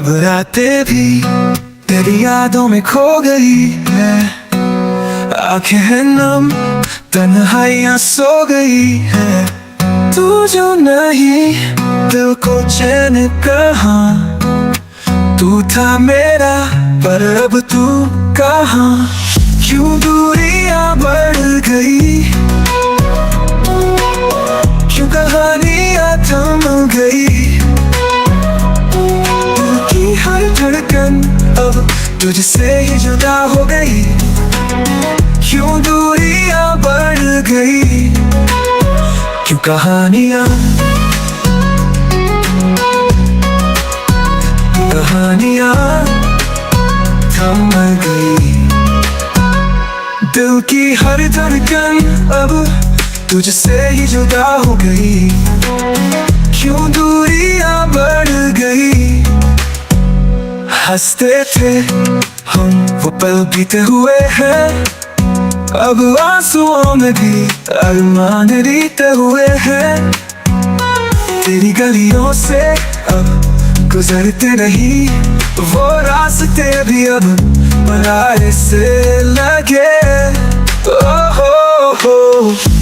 अब रातें भी तेरी यादों में खो गई है। आंखें हैं नम, तन्हाइयां सो गई है। तू जो नहीं, दिल को चैन कहाँ। तू था मेरा पर अब तू कहाँ। क्यों दूरियां बढ़ गई, क्यों कहानियां थम गई। दिल की हर धड़कन अब तुझसे ही जुदा हो गई। क्यों दूरियां बढ़ गई, क्यों कहानियां थम गई। दिल की हर धड़कन अब तुझसे ही जुदा हो गई। क्यों दूरियां बढ़ गई। हंसते थे हम वो पल बीते हुए हैं। अब आंसुओं में भी अरमान रीते हुए हैं। तेरी गलियों से अब गुजरते नहीं वो रास्ते भी अब पराए से लगे। हो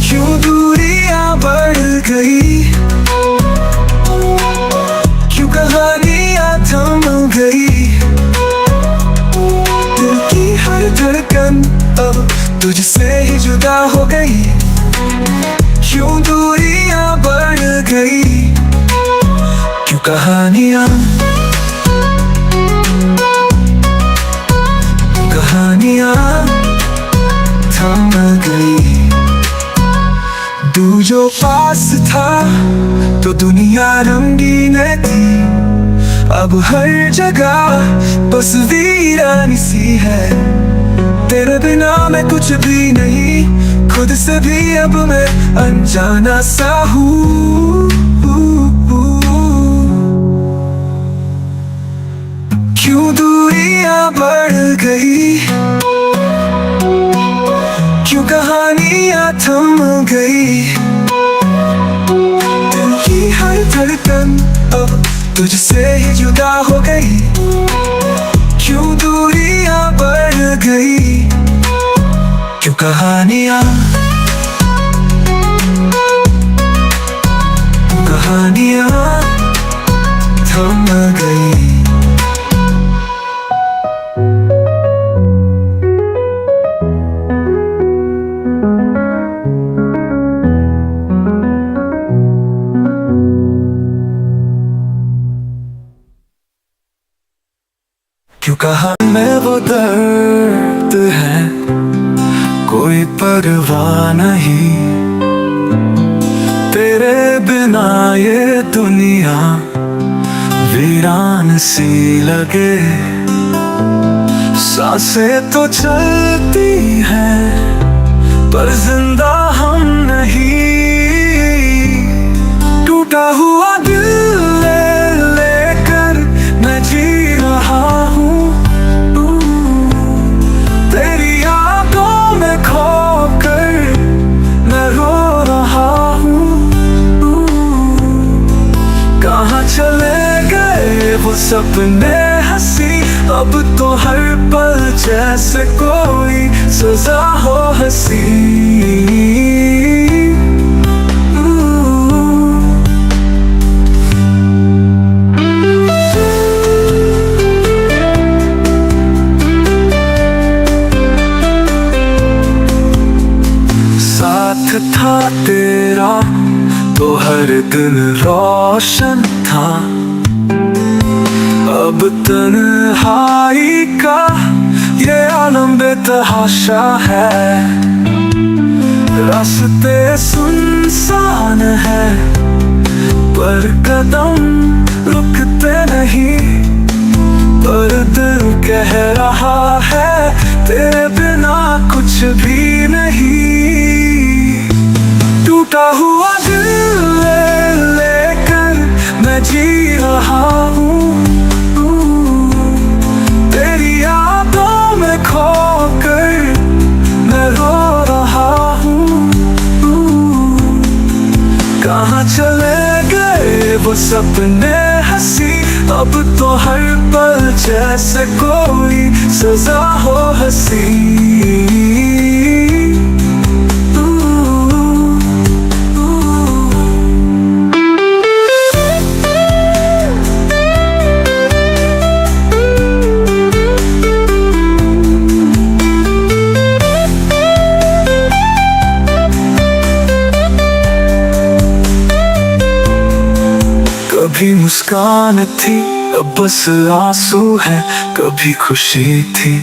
क्यों दूरियां बढ़ गई, क्यों कहानियां थम गई। दिल की हर धड़कन अब तुझसे ही जुदा हो गई। क्यों दूरियां बढ़ गई, क्यों कहानियां थम गई। तू जो पास था तो दुनिया रंगीन थी। अब हर जगह बस वीरानी सी है। तेरे बिना मैं कुछ भी नहीं, खुद से भी अब मैं अनजाना सा हूँ। क्यों दूरियां बढ़ गई, क्यों कहानियां थम गई। दिल की हर धड़कन अब तुझसे ही जुदा हो गई। क्यों दूरियां बढ़ गई, क्यों कहानियां थम गई। क्यों कहा मैं वो दर्द है कोई परवाह नहीं। तेरे बिना ये दुनिया वीरान सी लगे। सांसें तो चलती हैं पर जिंदा हम नहीं। टूटा हुआ दिल लेकर मैं जी रहा हूँ। तेरी यादों में खोकर मैं रो रहा हूँ। कहाँ चले गए वो सपने हंसी। अब तो हर पल जैसे कोई सजा हो हंसी। साथ था तेरा तो हर दिन रोशन था। अब तन्हाई का ये आलम बेतहाशा है। रास्ते सुनसान है पर कदम रुकते नहीं। पर दिल कह रहा है तेरे बिना कुछ भी नहीं। टूटा हुआ दिल लेकर मैं जी रहा हूँ। तेरी यादों में खोकर मैं रो रहा हूँ। कहाँ चले गए वो सपने हंसी। अब तो हर पल जैसे कोई सजा हो हंसी। कभी मुस्कान थी अब बस आंसू है, कभी खुशी थी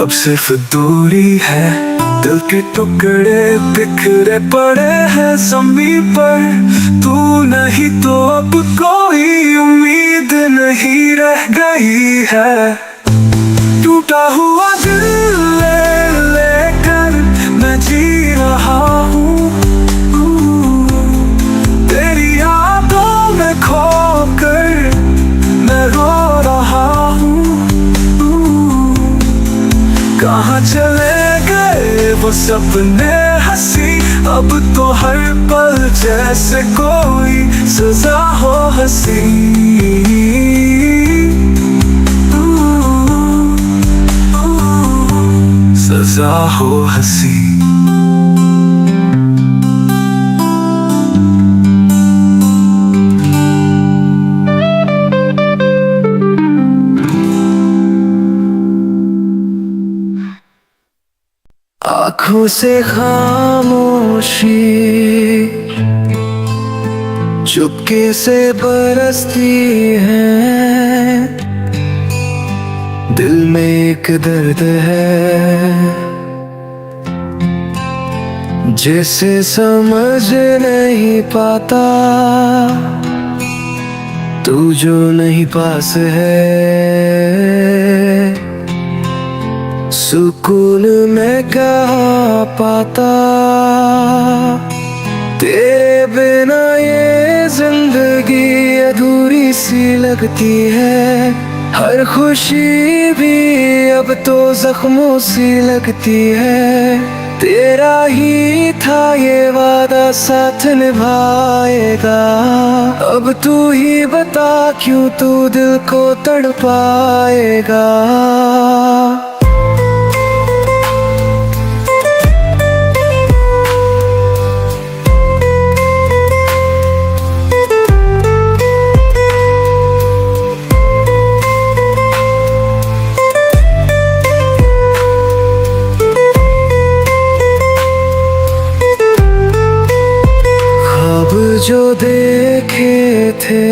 अब सिर्फ दूरी है। दिल के टुकड़े बिखरे पड़े हैं ज़मीन पर, तू नहीं तो अब कोई उम्मीद नहीं रह गई है। टूटा हुआ दिल लेकर मैं जी रहा हूँ, तेरी यादों में खोकर मैं रो रहा हूँ। कहाँ चले गए वो सपने हंसी, अब तो हर पल जैसे कोई सजा हो हंसी। सजा हो हंसी। आँखों से खामोशी चुपके से बरसती है, दिल में एक दर्द है जिसे समझ नहीं पाता, तू जो नहीं पास है। सुकून मैं कहाँ पाता, तेरे बिना ये जिंदगी अधूरी सी लगती है। हर खुशी भी अब तो जख्मों सी लगती है। तेरा ही था ये वादा साथ निभाएगा, अब तू ही बता क्यों तू दिल को तड़पाएगा। जो देखे थे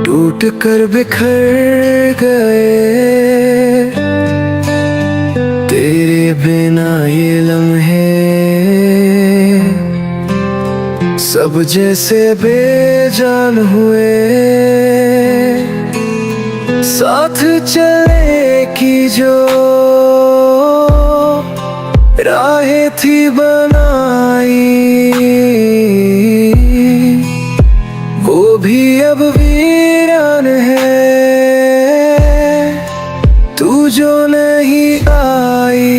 टूट कर बिखर गए, तेरे बिना ये लम्हे सब जैसे बेजान हुए। साथ चले की जो राहें थी बनाई, वो भी अब वीरान है, तू जो नहीं आई।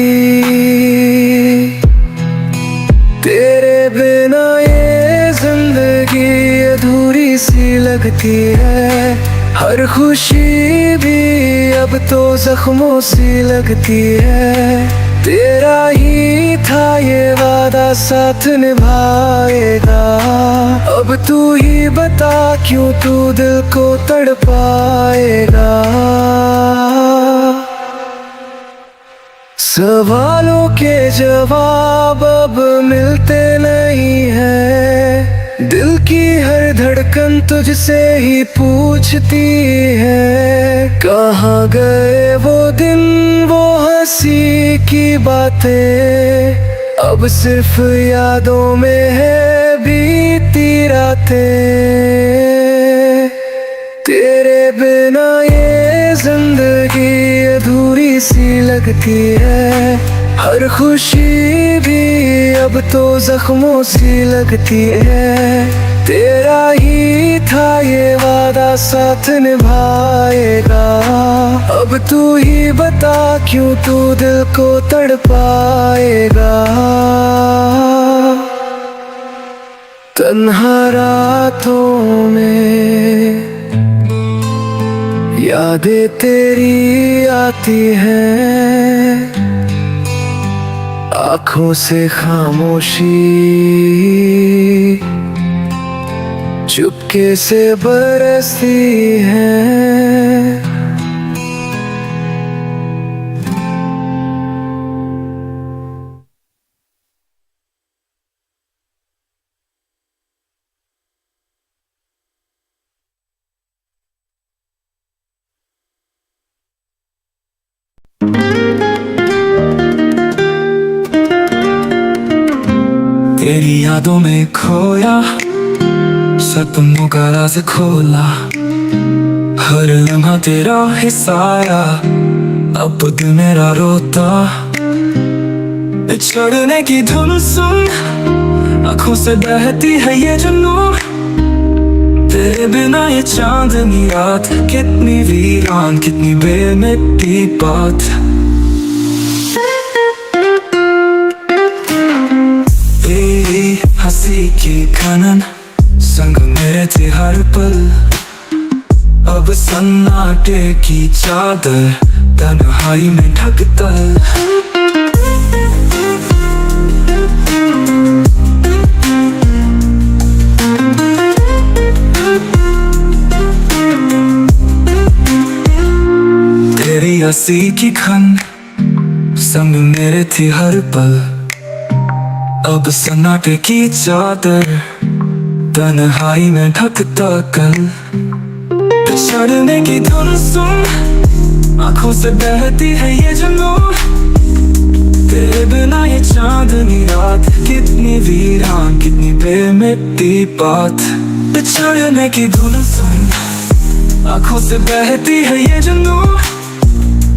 तेरे बिना ये जिंदगी अधूरी सी लगती है। हर खुशी भी अब तो जख्मों सी लगती है। तेरा ही था ये वादा साथ निभाएगा, अब तू ही बता क्यों तू दिल को तड़पाएगा। सवालों के जवाब अब मिलते नहीं है, दिल की हर धड़कन तुझसे ही पूछती है। कहाँ गए वो दिन वो हंसी की बातें, अब सिर्फ यादों में है बीती रातें। तेरे बिना ये जिंदगी अधूरी सी लगती है। हर खुशी भी अब तो जख्मों सी लगती है। तेरा ही था ये वादा साथ निभाएगा, अब तू ही बता क्यों तू दिल को तड़पाएगा। तन्हा रातों में यादें तेरी आती हैं, आँखों से खामोशी चुपके से बरसती है। तेरी यादों में खोया, सपनों का राज खोला, हर लम्हा तेरा हिस्सा आया, अब दिल मेरा रोता। बिछड़ने की धुन सुन, आँखों से बहती है ये जुनून, तेरे बिना ये चांदनी रात कितनी वीरान, कितनी बेमिट्टी बात। हंसी की खनन संग मेरे थे हर पल, अब सन्नाटे की चादर तन्हाई में ढकता। तेरी हंसी की खन संग मेरे थी हर पल, अब सन्नाटे की चादर तन्हाई में ढकता कल। बिछड़ने की धुन सुन, आँखों से बहती है ये जुनून, तेरे बिना ये चांदनी रात कितनी वीरान, कितनी बेमिट्टी बात। बिछड़ने की धुन सुन, आँखों से बहती है ये जुनून,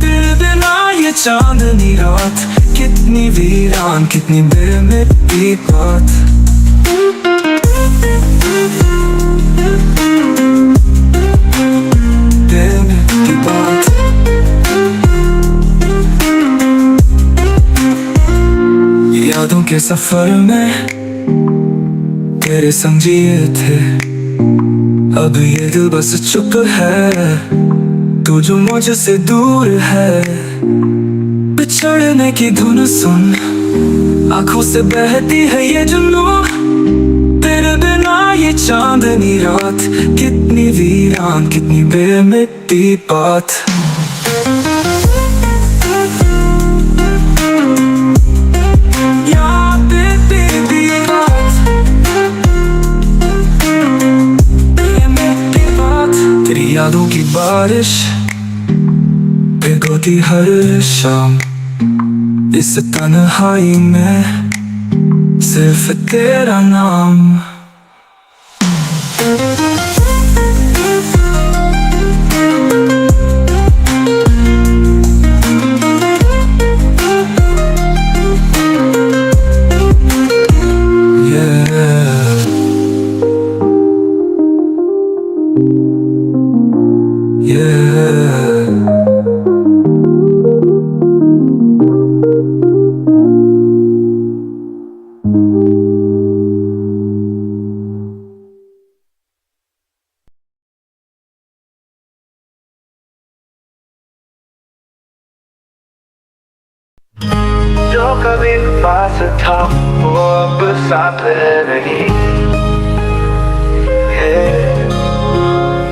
तेरे बिना ये चांदनी रात कितनी वीरान, कितनी बेमिट्टी बात। बेमिट्टी बात। यादों के सफर में तेरे संग जिए थे, अब ये दिल बस चुप है, तू जो मुझसे दूर है। बिछड़ने की धुन सुन, आँखों से बहती है ये जुनून, तेरे बिना ये चांदनी रात कितनी वीरान, कितनी बेमिट्टी बात। तेरी यादों की बारिश भिगोती हर शाम, इस तन्हाई में सिर्फ तेरा नाम। जो कभी पास था वो अब साथ नहीं,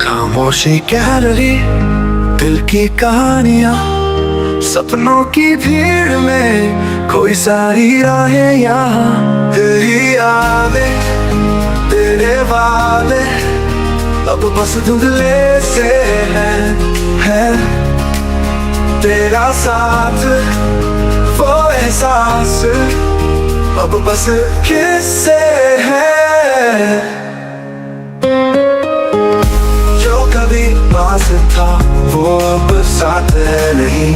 खामोशी कह रही दिल की कहानियां, सपनों की भीड़ में कोई सारी राहें यहाँ। तेरी यादें तेरे वादे अब बस धुंधले से है तेरा साथ वो एहसास अब बस किससे है। जो कभी पास था वो अब साथ नहीं,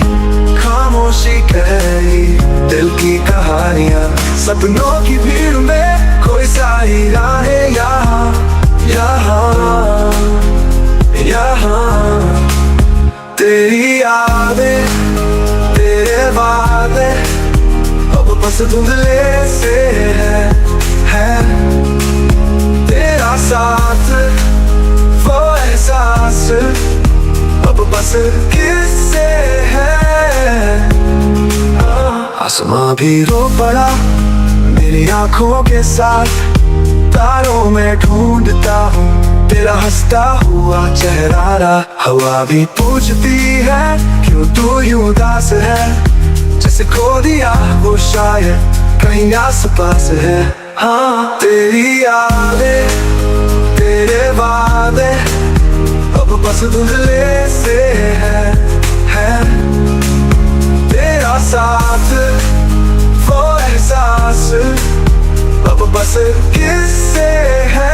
खामोशी कही दिल की कहानियां, सपनों की भीड़ में कोई सारी राहें यहाँ यहाँ यहाँ। तेरी यादें तेरे वादे अब बस धुंधले से है तेरा साथ वो एहसास अब बस किससे है। आसमां भी रो पड़ा मेरी आंखों के साथ, तारों में ढूंढता हूँ तेरा हंसता हुआ चेहरा। हवा भी पूछती है क्यों तू यूं उदास है, जैसे खो दिया वो शायद कहीं आस पास है। हाँ तेरी यादें तेरे वादे अब बस धुंधले से है तेरा साथ वो एहसास अब बस किससे है।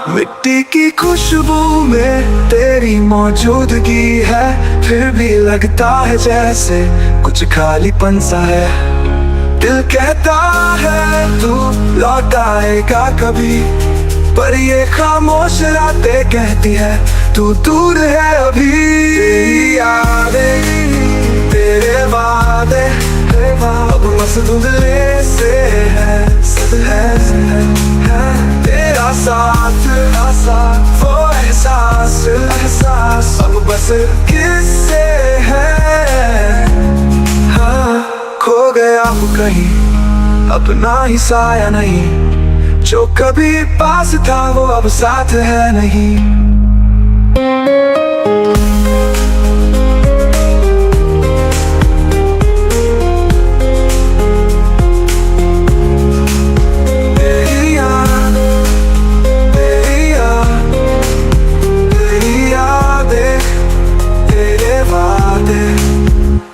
मिट्टी की खुशबू में तेरी मौजूदगी है, फिर भी लगता है जैसे कुछ खालीपन सा है। दिल कहता है तू लौट आएगा कभी, पर ये खामोश रातें कहती है तू दूर है अभी। तेरी यादें तेरे वादे अब बस धुंधले से है तेरा साथ वो एहसास अब बस किससे है। हाँ खो गया हूँ कहीं अपना ही साया नहीं, जो कभी पास था वो अब साथ है नहीं।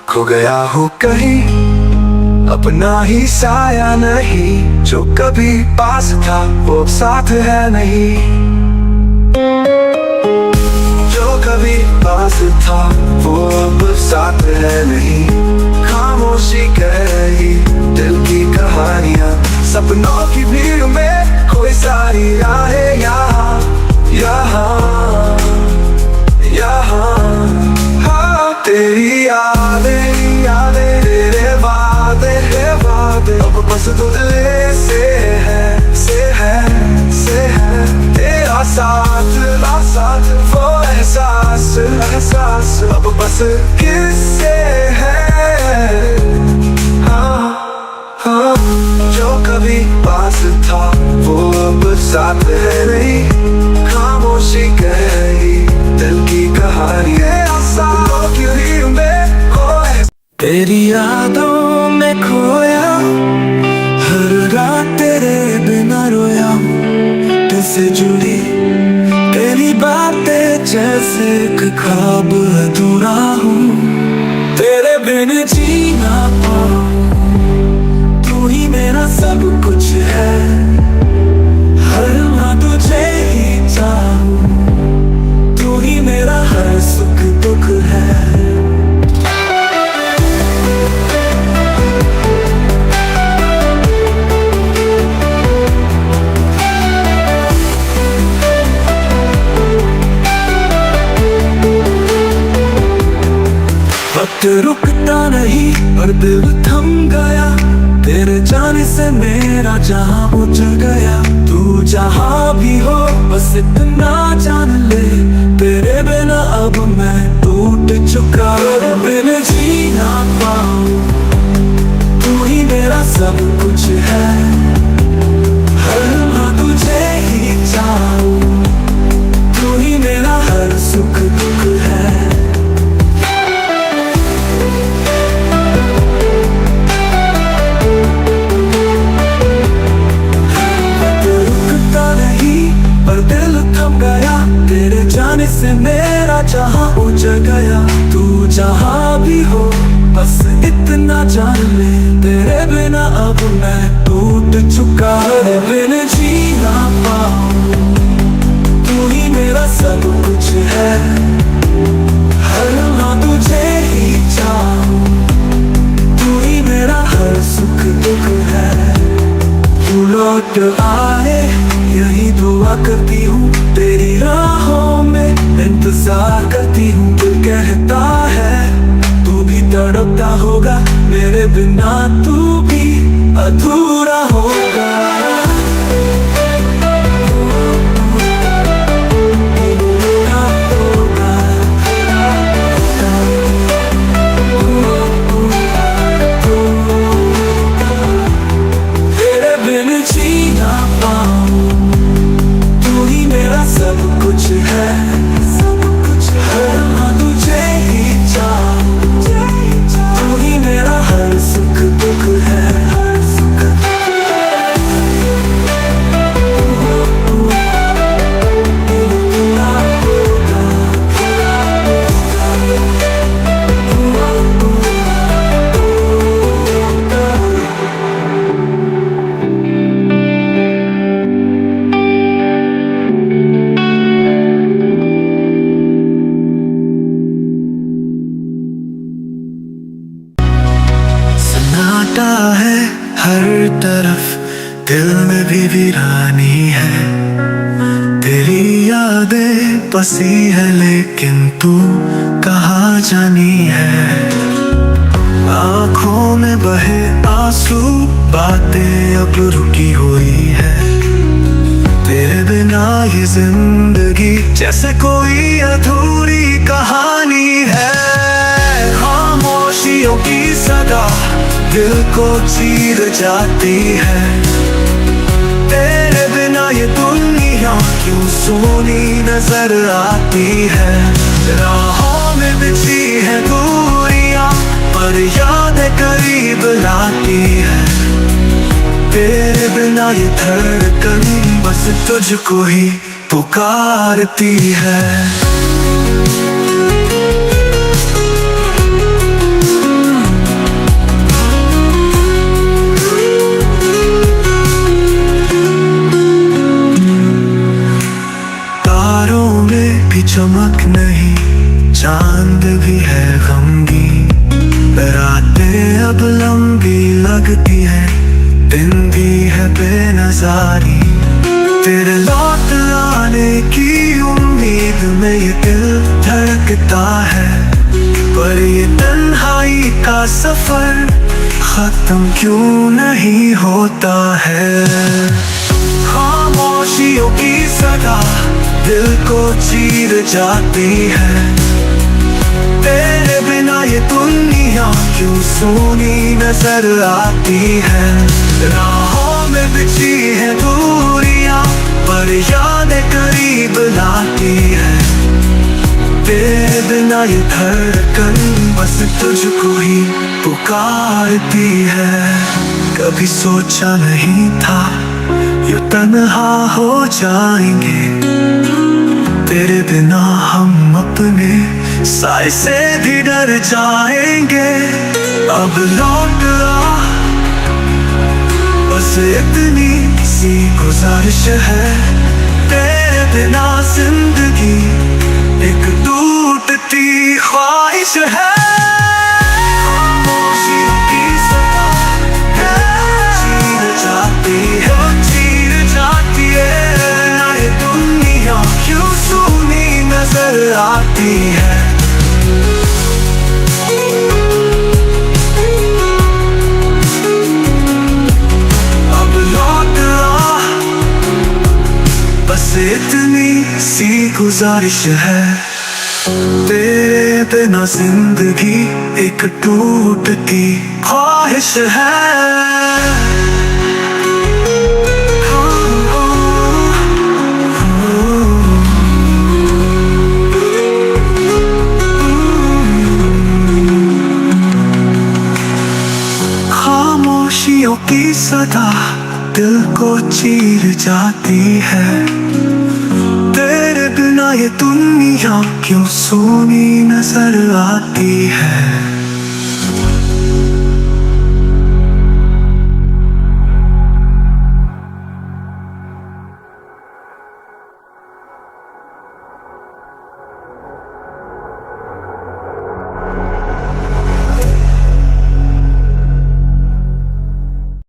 खो गया हूँ कहीं अपना ही साया नहीं, जो कभी पास था वो साथ है नहीं। जो कभी पास था वो अब साथ है नहीं। खामोशी कह रही दिल की कहानियां, सपनों की भीड़ में कोई सारी राहें यहाँ तेरी यादें तेरे वादे अब बस धुंधले से है तेरा साथ वो एहसास अब बस किससे है। हाँ जो कभी पास था वो अब साथ है नहीं। खामोशी कह रही दिल की कहानी तेरी यादों में खोया, हर रात तेरे बिना रोया। दिल से जुड़ी तेरी बातें जैसे एक ख्वाब अधूरा हूँ, तेरे बिन जी ना पाऊँ। तू ही मेरा सब कुछ है, हर लम्हा तुझे ही चाहूँ। तू ही मेरा हर सुख दुख है। वक्त रुकता नहीं और दिल थम गया, तेरे जाने से मेरा जहां उजड़ गया। तू जहां भी हो बस इतना जान ले, तेरे बिना अब मैं टूट चुका। बिन जी ना पाऊँ, तू ही मेरा सब कुछ है, हर लम्हा तुझे ही चाहूँ। तू ही मेरा हर सुख दुख है। से मेरा जहां उजड़ गया। तू जहां भी हो बस इतना जान ले, तेरे बिना अब मैं टूट चुका। तेरे बिन जी ना पाऊँ, तू ही मेरा सब कुछ है, हर लम्हा तुझे ही चाहूँ। तू ही मेरा हर सुख दुख है। तू लौट आए यही दुआ करती हूँ, तेरी राहों में इंतजार करती हूँ। दिल कहता है तू भी तड़पता होगा, मेरे बिना तू भी अधूरा होगा। बसी है, लेकिन तू कहाँ जानी है। आँखों में बहे आंसू, बातें अब रुकी हुई है। तेरे बिना ये जिंदगी जैसे कोई अधूरी कहानी है। खामोशियों की सदा दिल को चीर जाती है। तेरे बिना ये दुनिया क्यों सोनी नजर आती है। राहों में बिछी है दूरियां, पर यादें करीब लाती है। तेरे बिना ये धड़कन बस तुझको ही पुकारती है। तारों में भी चमक नहीं, चांद भी है गमगीन। रातें अब लंबी लगती है, दिन भी है बेनजारी। तेरे लौट आने की उम्मीद में ये दिल धड़कता है। पर ये तन्हाई का सफर खत्म क्यों नहीं होता है। खामोशियों की सदा दिल को चीर जाती है। तेरे बिना ये दुनिया क्यों सोनी नजर आती है। राहों में बिछी है दूरियां, पर यादें करीब लाती है। तेरे बिना ये धड़कन बस तुझको ही पुकारती है। कभी सोचा नहीं था यूं तन्हा हो जाएंगे। तेरे बिना हम अपने साए से भी डर जाएंगे। अब लौट आ, बस इतनी सी गुजारिश है। तेरे बिना जिंदगी एक टूटती ख्वाहिश है। खामोशियों की सदा चीर जाती है, चीर जाती है। ना ये दुनिया क्यों सूनी नजर आती है। इतनी सी गुजारिश है। तेरे बिना जिंदगी एक टूटती ख्वाहिश है। खामोशियों की सदा दिल को चीर जाती है। तेरे बिना ये दुनिया क्यों सोनी नजर आती है।